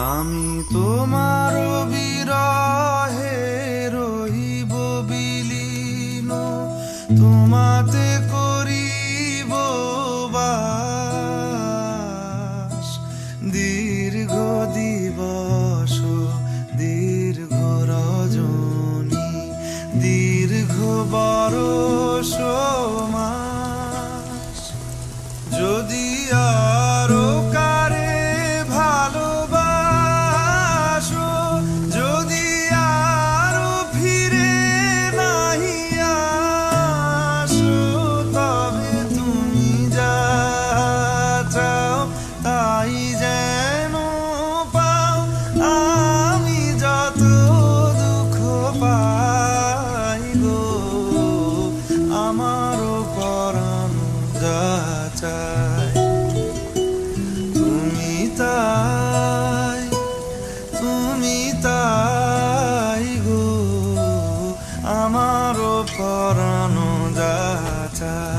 আমি তোমার বিরহে রহিব বিলীন, তোমাতে করিব বাস। দীর্ঘ দিবস দীর্ঘ রজনী, দীর্ঘ বরষ মাস। যদি আরো কারে ভালোবাসো, যদি আরো ফিরে নাহি আসো, তবে তুমি যা চাও তাই যেন পাও। আমি যত দুঃখ পাই গো, আমারও পরাণ যা চায় তুমি তাই, তুমি তাই গো, আমারও পরাণ যা চায়।